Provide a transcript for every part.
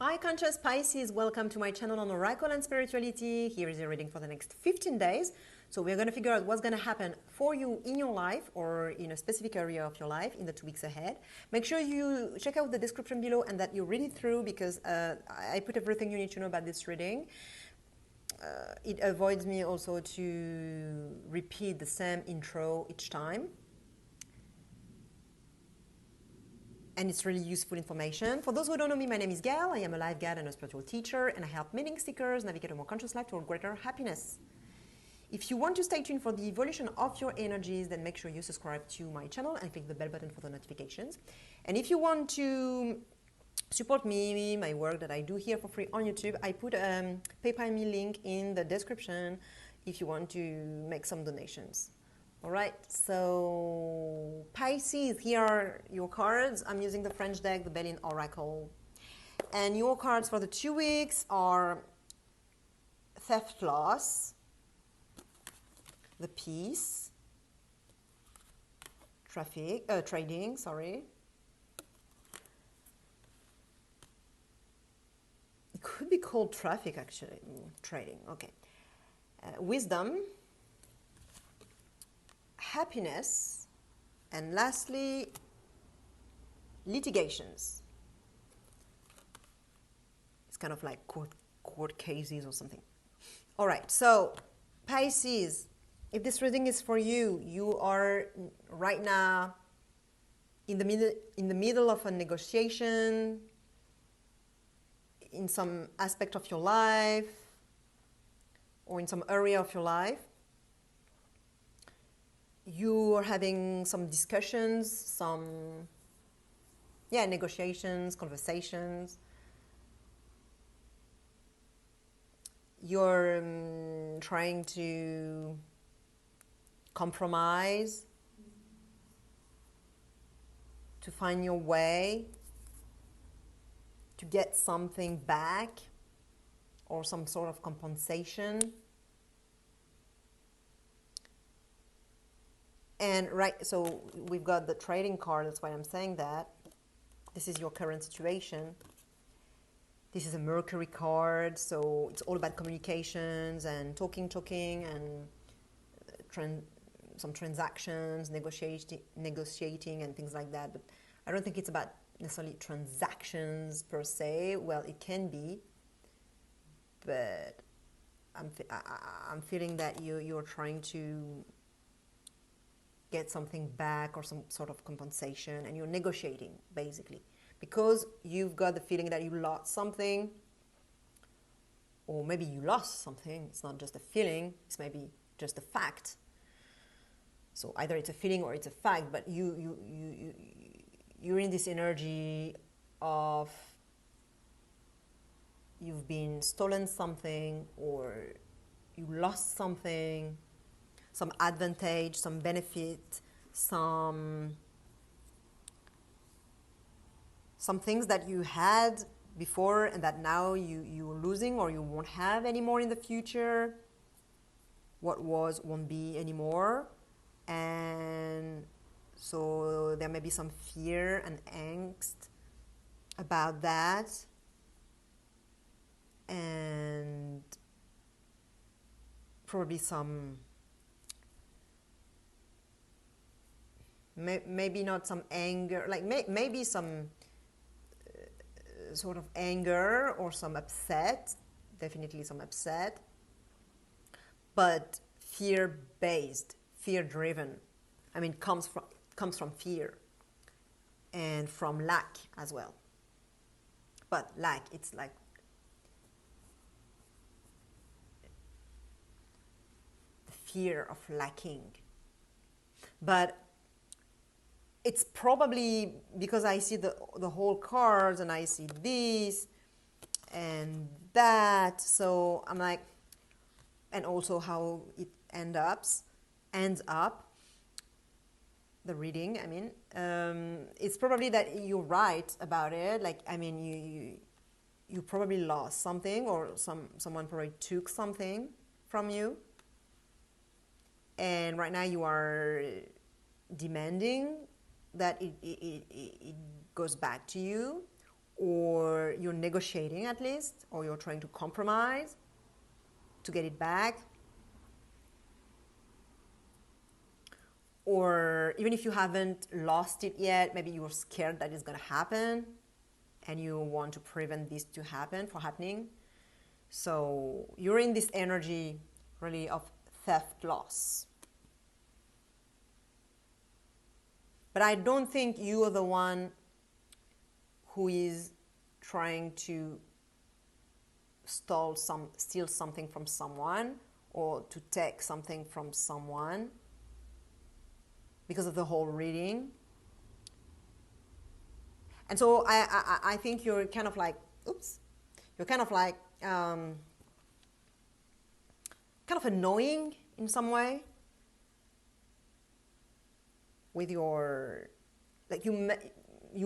Hi conscious Pisces, welcome to my channel on Oracle and Spirituality. Here is a reading for the next 15 days. So we're going to figure out what's going to happen for you in your life or in a specific area of your life in the 2 weeks ahead. Make sure you check out the description below and that you read it through because I put everything you need to know about this reading. It avoids me also to repeat the same intro each time. And it's really useful information. For those who don't know me, my name is Gail. I am a life guide and a spiritual teacher, and I help meaning seekers navigate a more conscious life toward greater happiness. If you want to stay tuned for the evolution of your energies, then make sure you subscribe to my channel and click the bell button for the notifications. And if you want to support me, my work that I do here for free on YouTube, I put a PayPal me link in the description if you want to make some donations. All right, so Pisces, here are your cards. I'm using the French deck, the Belline Oracle. And your cards for the 2 weeks are Theft Loss, the Peace, Trading, sorry. It could be called Traffic, actually. Trading, okay. Wisdom, Happiness, and lastly, litigations. It's kind of like court cases or something. All right, so Pisces, if this reading is for you, you are right now in the middle of a negotiation in some aspect of your life or in some area of your life. You are having some discussions, negotiations, conversations. You're trying to compromise, to find your way, to get something back or some sort of compensation. And so we've got the trading card, that's why I'm saying that. This is your current situation. This is a Mercury card, so it's all about communications and talking, and some transactions, negotiating and things like that. But I don't think it's about necessarily transactions per se. Well, it can be, but I'm feeling that you're trying to get something back or some sort of compensation, and you're negotiating basically because you've got the feeling that you lost something, or maybe you lost something. It's not just a feeling, it's maybe just a fact. So either it's a feeling or it's a fact, but you're in this energy of you've been stolen something or you lost something, some advantage, some benefit, some things that you had before and that now you're losing or you won't have anymore in the future. What was won't be anymore. And so there may be some fear and angst about that. And probably some maybe not some anger, like maybe some sort of anger or some upset, definitely some upset, but fear-based, fear-driven. I mean, comes from fear and from lack as well. But lack, it's like the fear of lacking. But it's probably because I see the whole cards and I see this and that, so I'm like, and also how it ends up, the reading, I mean, it's probably that you're right about it. Like, I mean, you probably lost something or someone probably took something from you. And right now you are demanding that it goes back to you, or you're negotiating at least, or you're trying to compromise to get it back. Or even if you haven't lost it yet, maybe you're scared that it's going to happen and you want to prevent this to happen from happening. So you're in this energy really of theft loss. But I don't think you are the one who is trying to steal something from someone or to take something from someone because of the whole reading. And so I think you're kind of like, you're kind of like, kind of annoying in some way with your, like you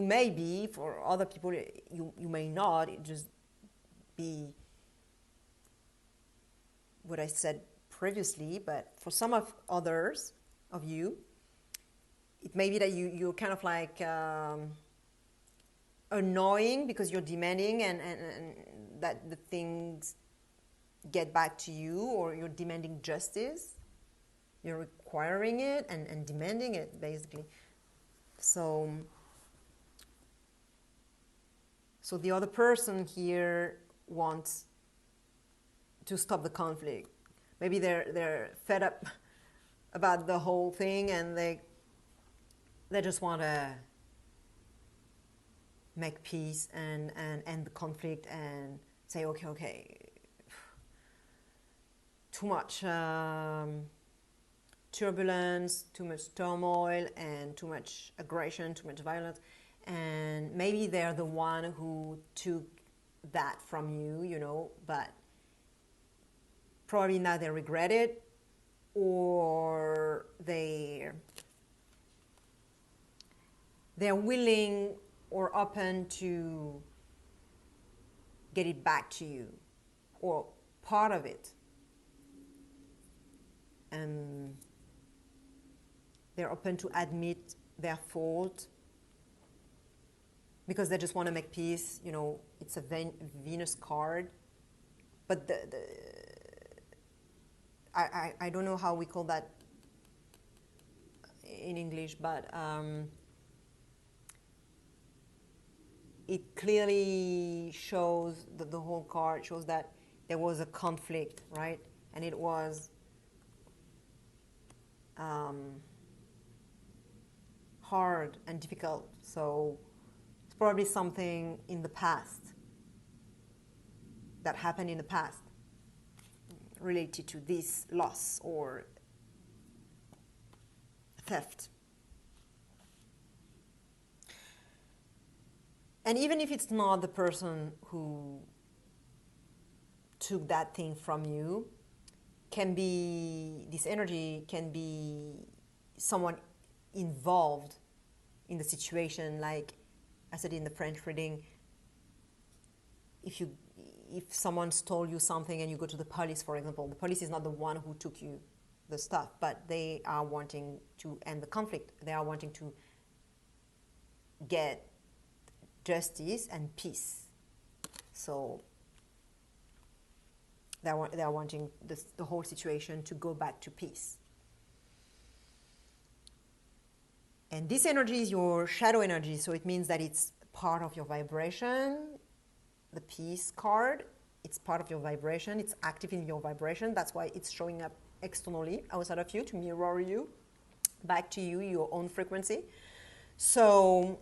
may be, for other people you may not, it just be what I said previously, but for some of others of you, it may be that you're kind of like annoying because you're demanding and that the things get back to you, or you're demanding justice. You're requiring it and demanding it, basically. So the other person here wants to stop the conflict. Maybe they're fed up about the whole thing and they just want to make peace and end the conflict and say, okay, too much turbulence, too much turmoil, and too much aggression, too much violence. And maybe they're the one who took that from you, but probably now they regret it, or they're willing or open to get it back to you, or part of it. And they're open to admit their fault because they just want to make peace. It's a Venus card. But I don't know how we call that in English, but it clearly shows that the whole card shows that there was a conflict, right? And it was hard and difficult. So it's probably something in the past that happened in the past related to this loss or theft. And even if it's not the person who took that thing from you, this energy can be someone involved in the situation. Like I said in the French reading, if someone stole you something and you go to the police, for example, the police is not the one who took you the stuff, but they are wanting to end the conflict. They are wanting to get justice and peace. So they are wanting the whole situation to go back to peace. And this energy is your shadow energy, so it means that it's part of your vibration. The peace card, it's part of your vibration. It's active in your vibration. That's why it's showing up externally, outside of you, to mirror you, back to you, your own frequency. So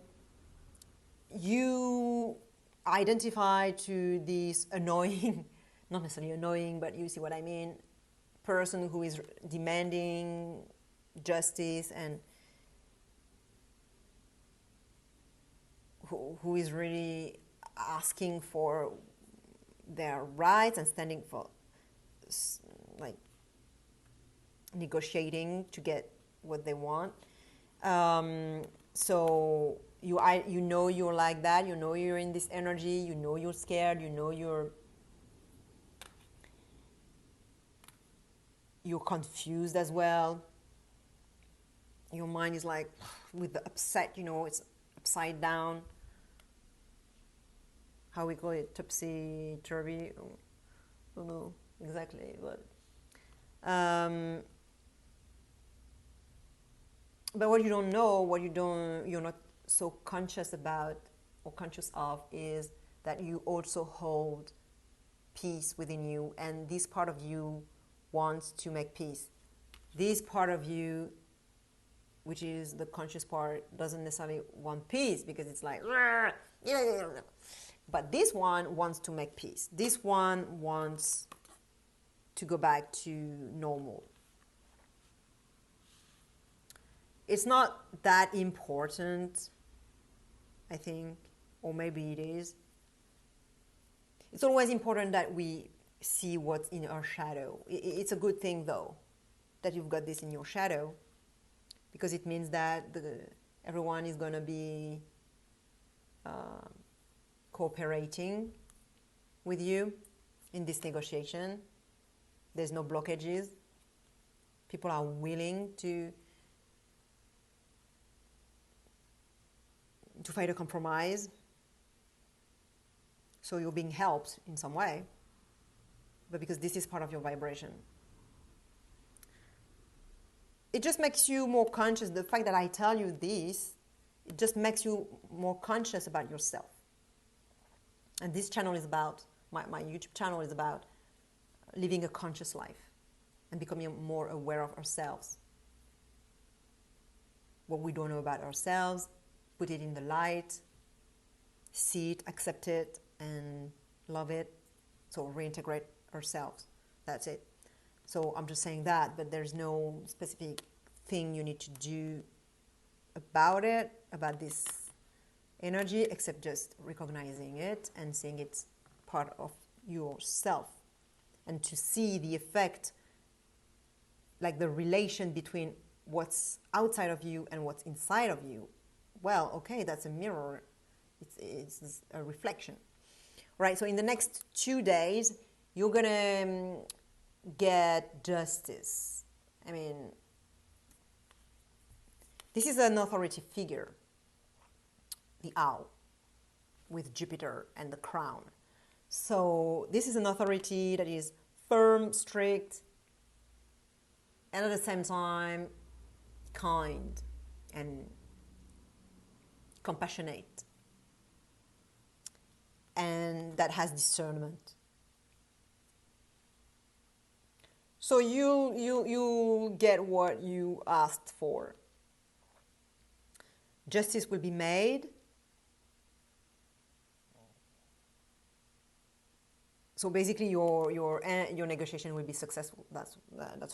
you identify to this annoying, not necessarily annoying, but you see what I mean, person who is demanding justice and who is really asking for their rights and standing for, like, negotiating to get what they want. So you know you're like that. You know you're in this energy. You know you're scared. You know you're confused as well. Your mind is like with the upset. It's upside down. how we call it, topsy-turvy. I don't know exactly, but what you don't know, you're not so conscious about or conscious of, is that you also hold peace within you, and this part of you wants to make peace. This part of you, which is the conscious part, doesn't necessarily want peace because it's like, but this one wants to make peace. This one wants to go back to normal. It's not that important, I think, or maybe it is. It's always important that we see what's in our shadow. It's a good thing, though, that you've got this in your shadow, because it means that everyone is going to be cooperating with you in this negotiation. There's no blockages. People are willing to find a compromise. So you're being helped in some way, but because this is part of your vibration. It just makes you more conscious. The fact that I tell you this, it just makes you more conscious about yourself. And this channel is about, my YouTube channel is about living a conscious life and becoming more aware of ourselves. What we don't know about ourselves, put it in the light, see it, accept it, and love it. So reintegrate ourselves. That's it. So I'm just saying that, but there's no specific thing you need to do about it, about this energy, except just recognizing it and seeing it's part of yourself. And to see the effect, like the relation between what's outside of you and what's inside of you. Well, okay, that's a mirror. It's a reflection. Right, so in the next 2 days, you're going to get justice. I mean, this is an authority figure, the owl, with Jupiter and the crown. So this is an authority that is firm, strict, and at the same time, kind and compassionate. And that has discernment. So you get what you asked for. Justice will be made. So basically, your negotiation will be successful. That's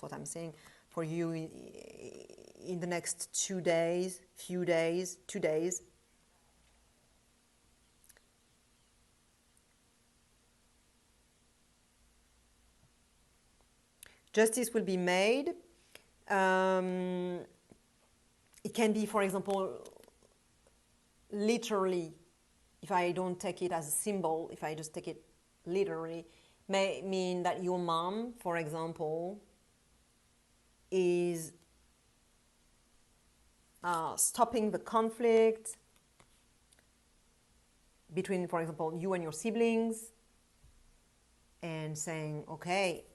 what I'm saying for you in the next 2 days, 2 days. Justice will be made. It can be, for example, literally, if I don't take it as a symbol, if I just take it literally, may mean that your mom, for example, is stopping the conflict between, for example, you and your siblings, and saying, okay,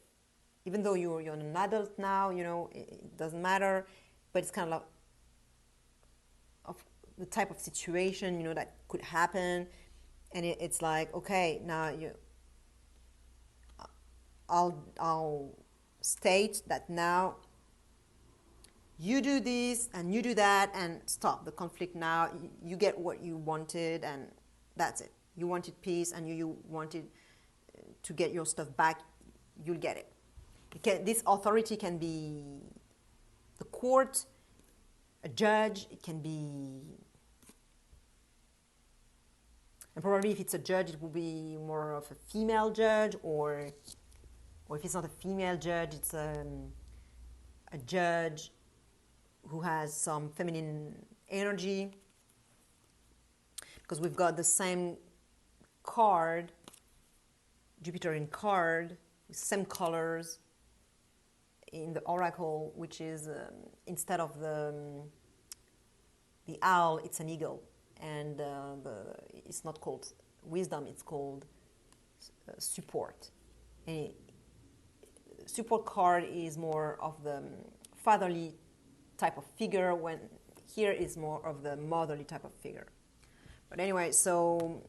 even though you're an adult now, it doesn't matter, but it's kind of the type of situation, that could happen. And it's like, okay, now I'll state that now you do this and you do that and stop the conflict now. You get what you wanted and that's it. You wanted peace and you wanted to get your stuff back, you'll get it. This authority can be the court, a judge, it can be, and probably if it's a judge, it will be more of a female judge, or if it's not a female judge, it's a judge who has some feminine energy, because we've got the same card, Jupiter in card, with same colors in the oracle, which is instead of the owl, it's an eagle, and it's not called wisdom, it's called support. And support card is more of the fatherly type of figure, when here is more of the motherly type of figure. But anyway, so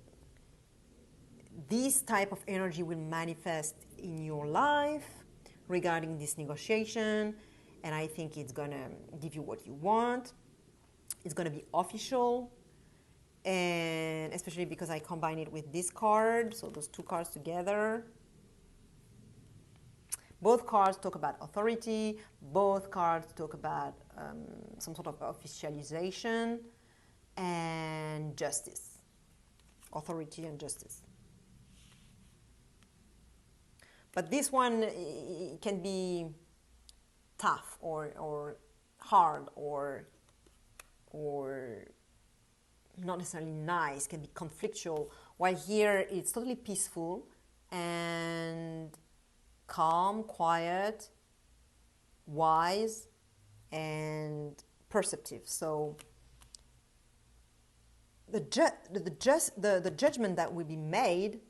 this type of energy will manifest in your life regarding this negotiation, and I think it's gonna give you what you want. It's gonna be official, and especially because I combine it with this card, so those two cards together. Both cards talk about authority, both cards talk about some sort of officialization and justice. Authority and justice. But this one can be tough or hard or not necessarily nice, can be conflictual, while here it's totally peaceful and calm, quiet, wise, and perceptive. So the judgment that will be made,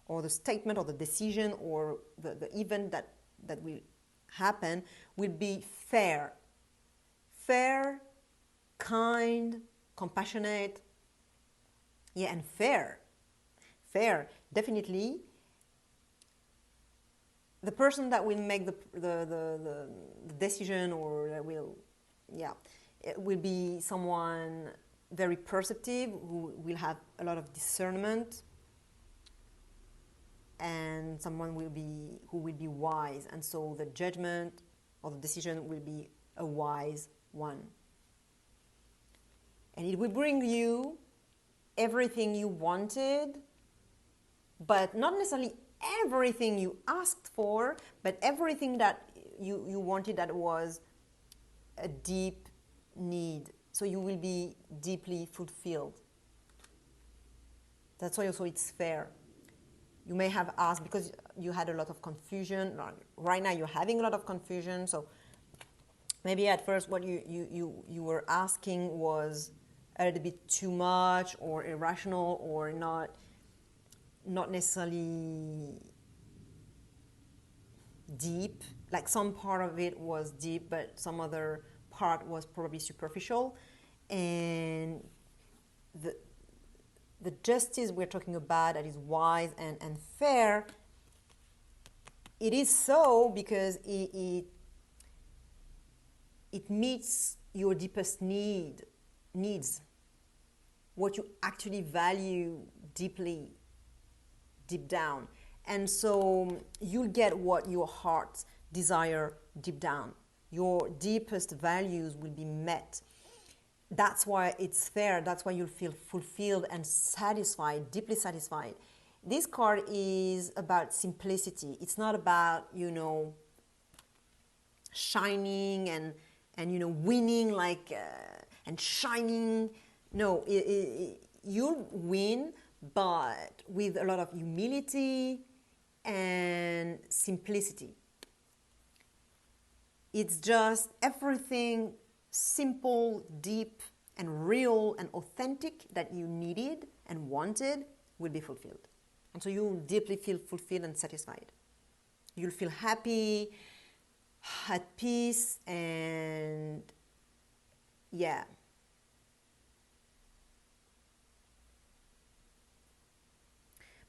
or the statement or the decision or the event that will happen, will be fair. Fair, kind, compassionate, yeah, and fair. Fair, definitely. The person that will make the decision, or that will, yeah, it will be someone very perceptive, who will have a lot of discernment, and someone who will be wise, and so the judgment or the decision will be a wise one. And it will bring you everything you wanted, but not necessarily everything you asked for, but everything that you wanted that was a deep need. So you will be deeply fulfilled. That's why also it's fair. You may have asked because you had a lot of confusion. Right now you're having a lot of confusion. So maybe at first what you were asking was a little bit too much or irrational, or not necessarily deep. Like some part of it was deep, but some other part was probably superficial. And the justice we're talking about, that is wise and fair, it is so because it meets your deepest needs, what you actually value deeply, deep down. And so you'll get what your heart desire deep down. Your deepest values will be met. That's why it's fair. That's why you'll feel fulfilled and satisfied, deeply satisfied. This card is about simplicity. It's not about, shining and winning, like, and shining. No, you'll win, but with a lot of humility and simplicity. It's just everything simple, deep, and real and authentic that you needed and wanted will be fulfilled. And so you'll deeply feel fulfilled and satisfied. You'll feel happy, at peace, and yeah.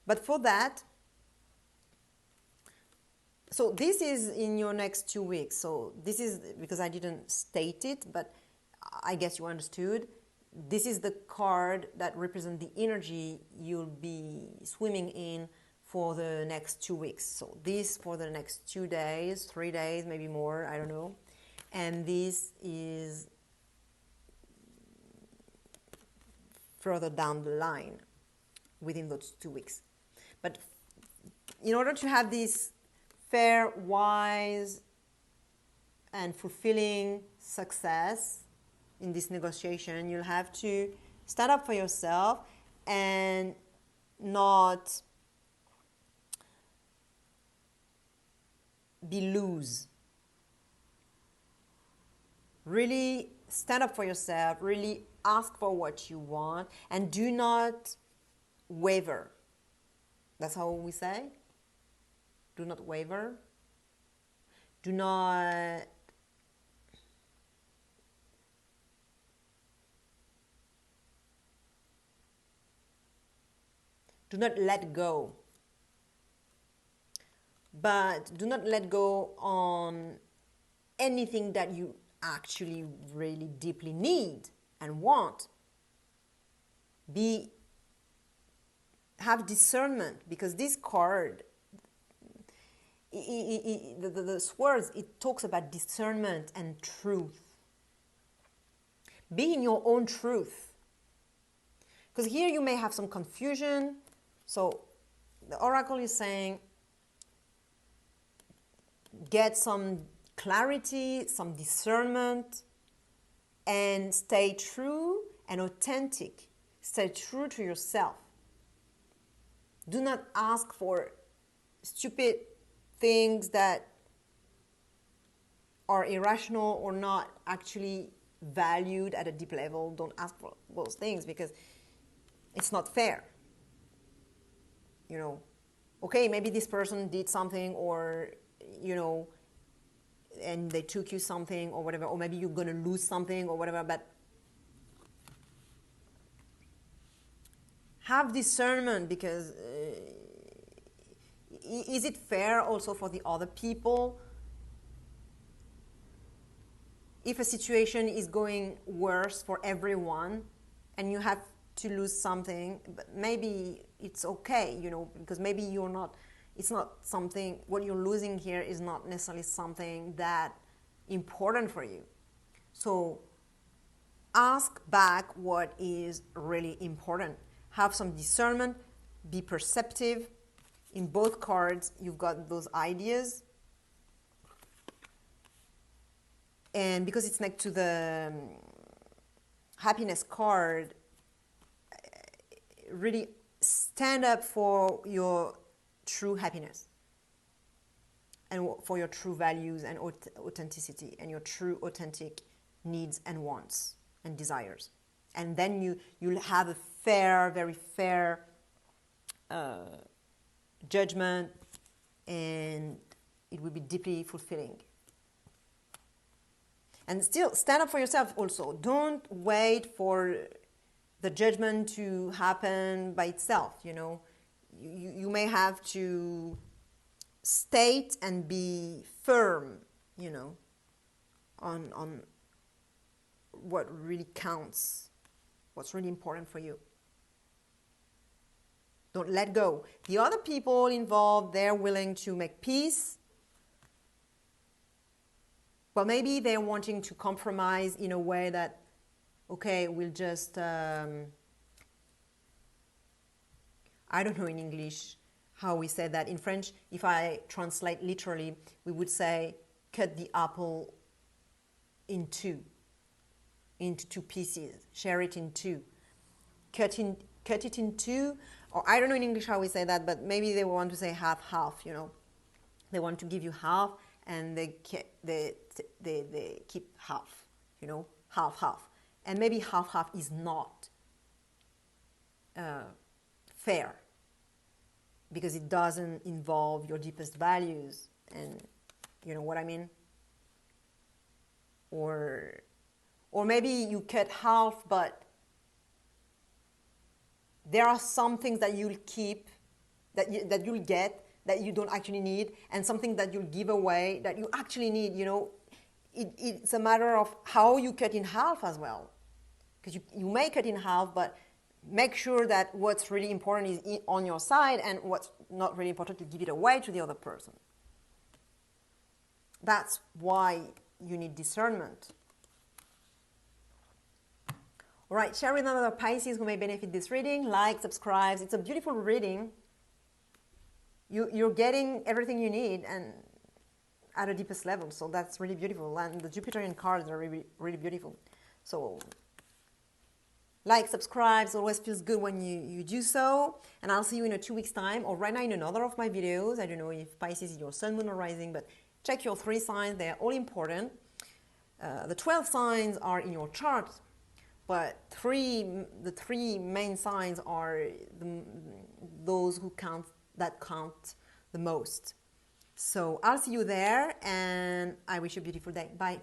But for that, so this is in your next 2 weeks. So this is, because I didn't state it, but I guess you understood. This is the card that represents the energy you'll be swimming in for the next 2 weeks. So this for the next 2 days, 3 days, maybe more, I don't know. And this is further down the line within those 2 weeks. But in order to have this fair, wise, and fulfilling success in this negotiation, you'll have to stand up for yourself and not be loose. Really stand up for yourself, really ask for what you want, and do not waver. That's how we say. Do not waver. Do not let go. But do not let go on anything that you actually really deeply need and want. Have discernment, because this card, the swords, it talks about discernment and truth. Be in your own truth. Because here you may have some confusion. So the oracle is saying, get some clarity, some discernment, and stay true and authentic. Stay true to yourself. Do not ask for stupid things that are irrational or not actually valued at a deep level. Don't ask for those things because it's not fair. You know, okay, maybe this person did something, or, you know, and they took you something or whatever, or maybe you're going to lose something or whatever, but have discernment, because is it fair also for the other people? If a situation is going worse for everyone and you have to lose something, but maybe it's okay, you know, because maybe it's not something, what you're losing here is not necessarily something that important for you. So ask back what is really important. Have some discernment, be perceptive. In both cards, you've got those ideas. And because it's next to the happiness card, really stand up for your true happiness and for your true values and authenticity and your true authentic needs and wants and desires. And then you'll have a fair, very fair judgment, and it will be deeply fulfilling. And still, stand up for yourself also. Don't wait for the judgment to happen by itself, you know. You may have to state and be firm, you know, on what really counts, what's really important for you. Don't let go. The other people involved, they're willing to make peace. Well, maybe they're wanting to compromise in a way that, okay, we'll just, I don't know in English how we say that. In French, if I translate literally, we would say, cut the apple into two pieces, share it in two, cut it in two, or I don't know in English how we say that, but maybe they want to say half, you know. They want to give you half, and they keep half, you know, half. And maybe half is not fair, because it doesn't involve your deepest values, and you know what I mean? Or maybe you cut half, but there are some things that you'll keep, that you'll get, that you don't actually need, and something that you'll give away that you actually need, you know. It's a matter of how you cut in half as well. Because you may cut in half, but make sure that what's really important is on your side, and what's not really important, to give it away to the other person. That's why you need discernment. All right, share with another Pisces who may benefit this reading. Like, subscribe. It's a beautiful reading. You're getting everything you need, and at a deepest level. So that's really beautiful. And the Jupiterian cards are really, really beautiful. So like, subscribe. It always feels good when you do so. And I'll see you in 2 weeks' time, or right now in another of my videos. I don't know if Pisces is your sun, moon, or rising, but check your 3 signs. They're all important. The 12 signs are in your chart, but the three main signs are those who count that count the most. So I'll see you there, and I wish you a beautiful day. Bye.